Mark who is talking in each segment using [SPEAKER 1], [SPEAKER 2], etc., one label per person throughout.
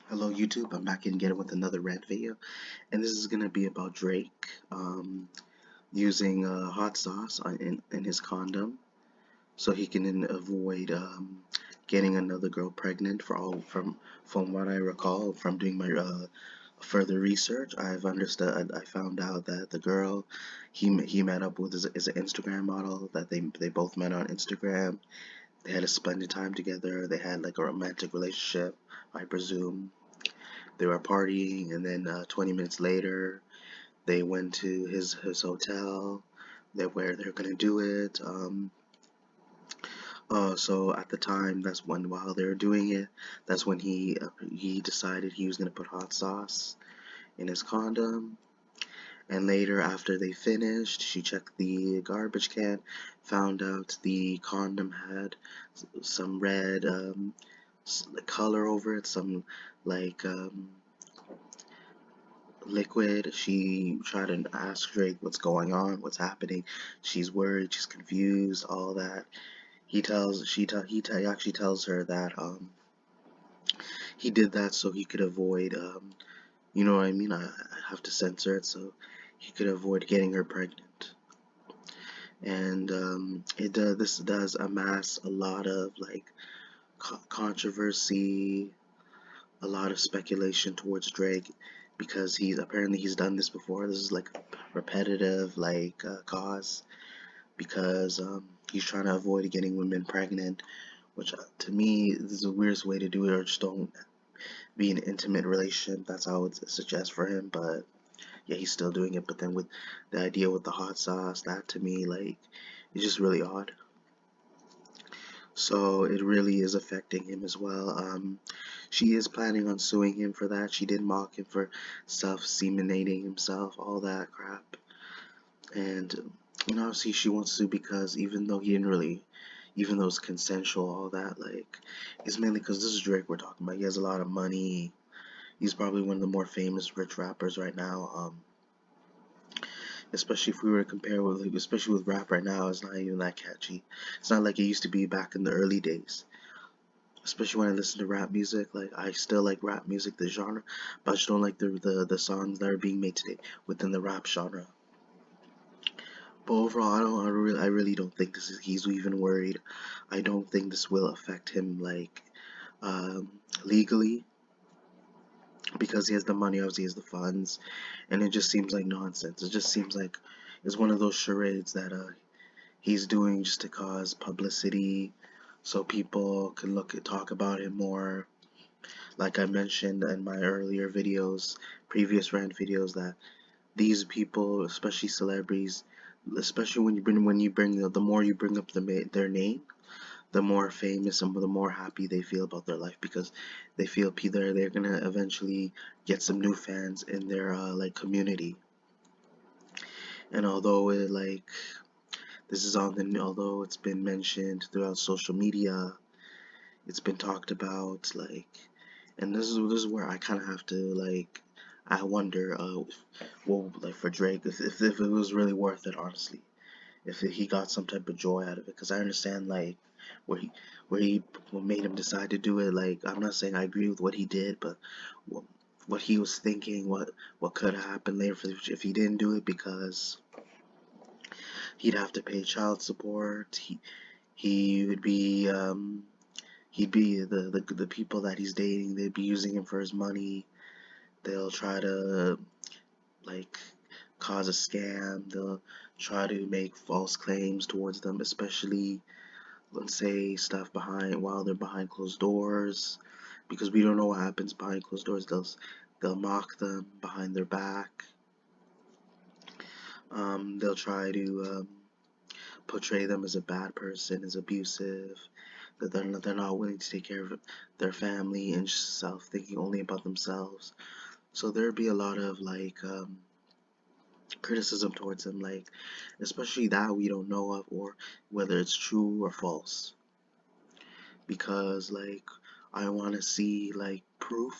[SPEAKER 1] Hello YouTube, I'm back again with another rant video, and this is gonna be about Drake using hot sauce in his condom so he can avoid getting another girl pregnant. From what I recall from doing my further research, I found out that the girl he met up with is an Instagram model that they both met on Instagram. They had a splendid time together. They had like a romantic relationship, I presume. They were partying, and then 20 minutes later, they went to his hotel. Where they're gonna do it. So at the time, that's when while they were doing it, that's when he decided he was gonna put hot sauce in his condom. And later, after they finished, she checked the garbage can, found out the condom had some red color over it, some like liquid. She tried to ask Drake what's going on, what's happening. She's worried, she's confused, all that. He actually tells her that he did that so he could avoid you know what I mean. I have to censor it so he could avoid getting her pregnant. And this does amass a lot of like controversy, a lot of speculation towards Drake because he's done this before. This is like repetitive like cause because he's trying to avoid getting women pregnant, which to me is the weirdest way to do it. Or just don't be in an intimate relationship. That's how I would suggest for him. But yeah, he's still doing it. But then with the idea with the hot sauce, that to me like is just really odd. So it really is affecting him as well. She is planning on suing him for that. She did mock him for self-seminating himself, all that crap. And obviously she wants to because even though he didn't really, even though it's consensual, all that, like, it's mainly because this is Drake we're talking about. He has a lot of money. He's probably one of the more famous rich rappers right now. Especially if we were to compare with, like, especially with rap right now, it's not even that catchy. It's not like it used to be back in the early days. Especially when I listen to rap music, like I still like rap music, the genre, but I just don't like the songs that are being made today within the rap genre. But overall, I really don't think he's even worried. I don't think this will affect him like legally because he has the money, obviously he has the funds, and it just seems like nonsense. It just seems like it's one of those charades that he's doing just to cause publicity, so people can talk about him more. Like I mentioned in my earlier videos, previous rant videos, that these people, especially celebrities, especially when you bring the more you bring up their name, the more famous and the more happy they feel about their life because they feel they're gonna eventually get some new fans in their like community. And although it like this is on the although it's been mentioned throughout social media, it's been talked about like, and this is where I kind of have to like I wonder well, like for Drake, if it was really worth it, honestly, if he got some type of joy out of it, because I understand like where he where he what made him decide to do it. Like I'm not saying I agree with what he did, but what, what he was thinking, what could have happened later if he didn't do it, because he'd have to pay child support. He would be he'd be the people that he's dating, they'd be using him for his money. They'll try to like cause a scam. They'll try to make false claims towards them, especially let's say stuff behind while they're behind closed doors, because we don't know what happens behind closed doors. They'll mock them behind their back. They'll try to portray them as a bad person, as abusive, that they're not willing to take care of their family and just self thinking only about themselves. So there'd be a lot of like criticism towards them, like especially that we don't know of or whether it's true or false. Because like I want to see like proof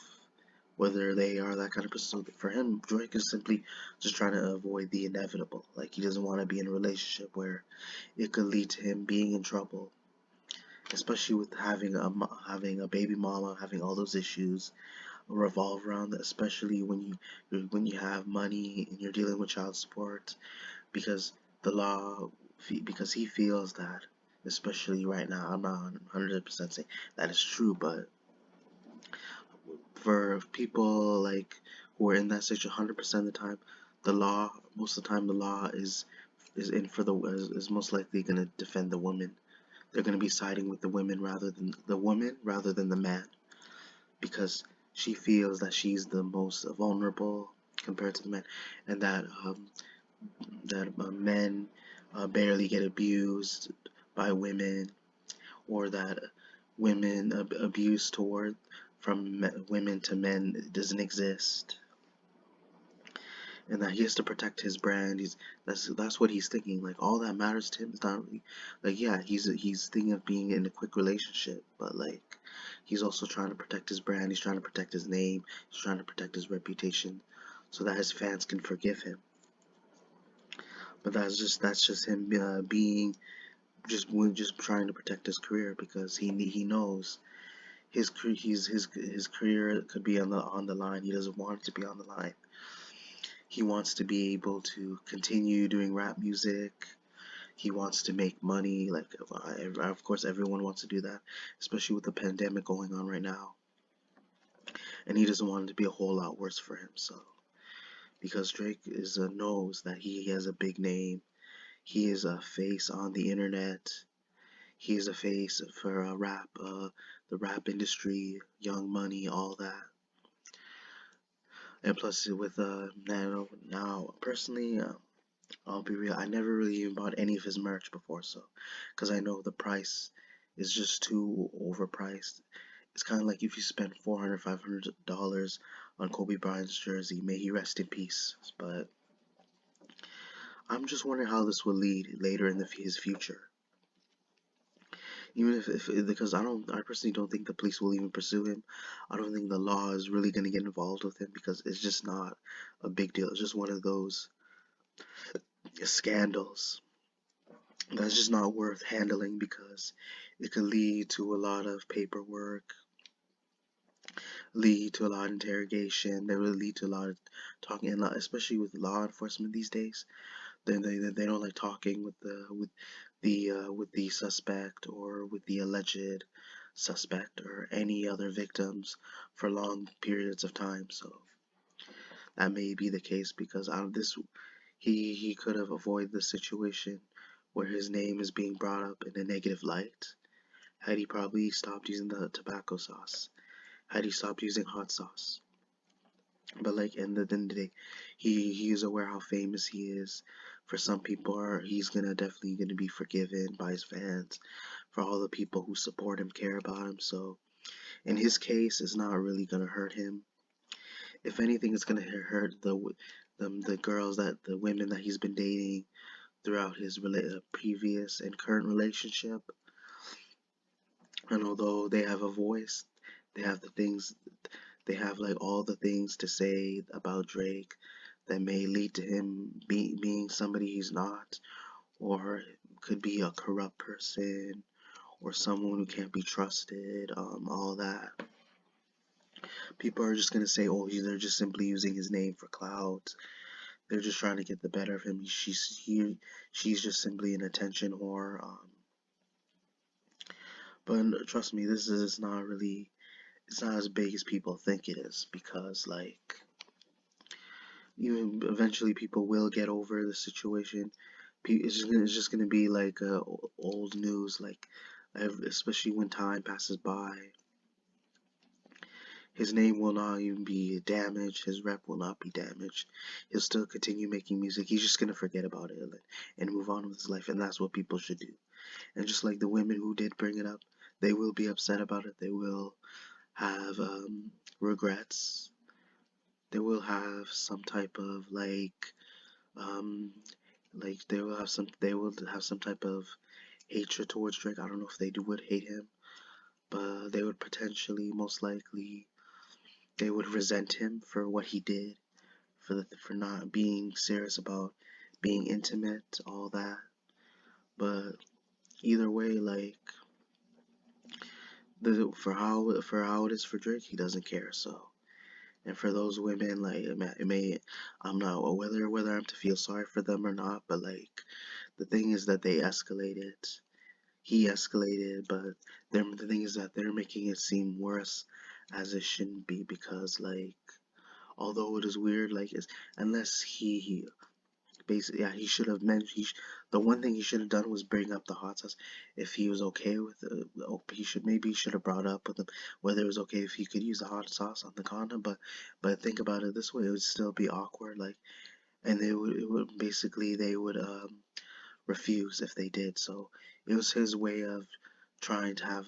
[SPEAKER 1] whether they are that kind of person. So for him, Drake is simply just trying to avoid the inevitable. Like he doesn't want to be in a relationship where it could lead to him being in trouble, especially with having a baby mama, having all those issues. revolve around that, especially when you have money and you're dealing with child support, because the law, because he feels that, especially right now, I'm not 100% saying that is true, but for people like who are in that situation 100% of the time, the law, most of the time, the law is in for the is most likely going to defend the woman. They're going to be siding with the woman rather than the man, because she feels that she's the most vulnerable compared to the men, and that men barely get abused by women, or that women abuse toward from women to men doesn't exist, and that he has to protect his brand. That's what he's thinking. Like all that matters to him is not really, like, yeah, he's thinking of being in a quick relationship, but like he's also trying to protect his brand. He's trying to protect his name. He's trying to protect his reputation, so that his fans can forgive him. But that's just him being just trying to protect his career, because he knows his career could be on the line. He doesn't want it to be on the line. He wants to be able to continue doing rap music. He wants to make money. Like, of course, everyone wants to do that, especially with the pandemic going on right now. And he doesn't want it to be a whole lot worse for him. So, because Drake knows that he has a big name, he is a face on the internet. He is a face for the rap industry, Young Money, all that. And plus, with now personally, I'll be real. I never really even bought any of his merch before, so because I know the price is just too overpriced. It's kind of like if you spend $400, $500 on Kobe Bryant's jersey. May he rest in peace. But I'm just wondering how this will lead later in his future. Even if because I personally don't think the police will even pursue him. I don't think the law is really gonna get involved with him, because it's just not a big deal. It's just one of those scandals that's just not worth handling, because it could lead to a lot of paperwork, lead to a lot of interrogation. They will lead to a lot of talking, and especially with law enforcement these days. They don't like talking with the suspect, or with the alleged suspect, or any other victims for long periods of time. So that may be the case, because out of this, he could have avoided the situation where his name is being brought up in a negative light, had he probably stopped using the tobacco sauce, had he stopped using hot sauce. But like in the end of the day, he is aware how famous he is. For some people, he's definitely gonna be forgiven by his fans, for all the people who support him, care about him. So in his case, it's not really gonna hurt him. If anything, it's gonna hurt the girls, the women that he's been dating throughout his previous and current relationship. And although they have a voice, they have the things, they have like all the things to say about Drake that may lead to him being somebody he's not, or could be a corrupt person, or someone who can't be trusted, all that. People are just gonna say, oh, they're just simply using his name for clout. They're just trying to get the better of him. She's just simply an attention whore. But trust me, this is not really, it's not as big as people think it is, because like even eventually people will get over the situation. It's just gonna be like old news, like especially when time passes by. His name will not even be damaged. His rep will not be damaged. He'll still continue making music. He's just gonna forget about it and move on with his life, and that's what people should do. And just like the women who did bring it up, they will be upset about it. They will have regrets. They will have some type of um, they will have some type of hatred towards Drake. I don't know if would hate him, but they would potentially, most likely, they would resent him for what he did, for not being serious about being intimate, all that. But either way, like for how it is for Drake, he doesn't care. So And for those women, like I'm not whether I'm to feel sorry for them or not, but like the thing is that they escalated. He escalated, but the thing is that they're making it seem worse as it shouldn't be because like although it is weird, like it's unless he basically, yeah, he should have mentioned. The one thing he should have done was bring up the hot sauce. If he was okay with it, he should have brought up with him whether it was okay if he could use the hot sauce on the condom. But think about it this way, it would still be awkward. Like, and they would refuse if they did. So it was his way of trying to have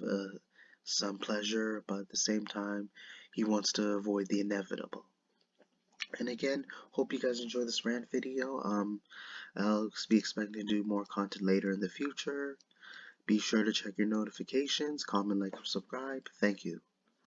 [SPEAKER 1] some pleasure, but at the same time, he wants to avoid the inevitable. And again, hope you guys enjoy this rant video. I'll be expecting to do more content later in the future. Be sure to check your notifications, comment, like, and subscribe. Thank you.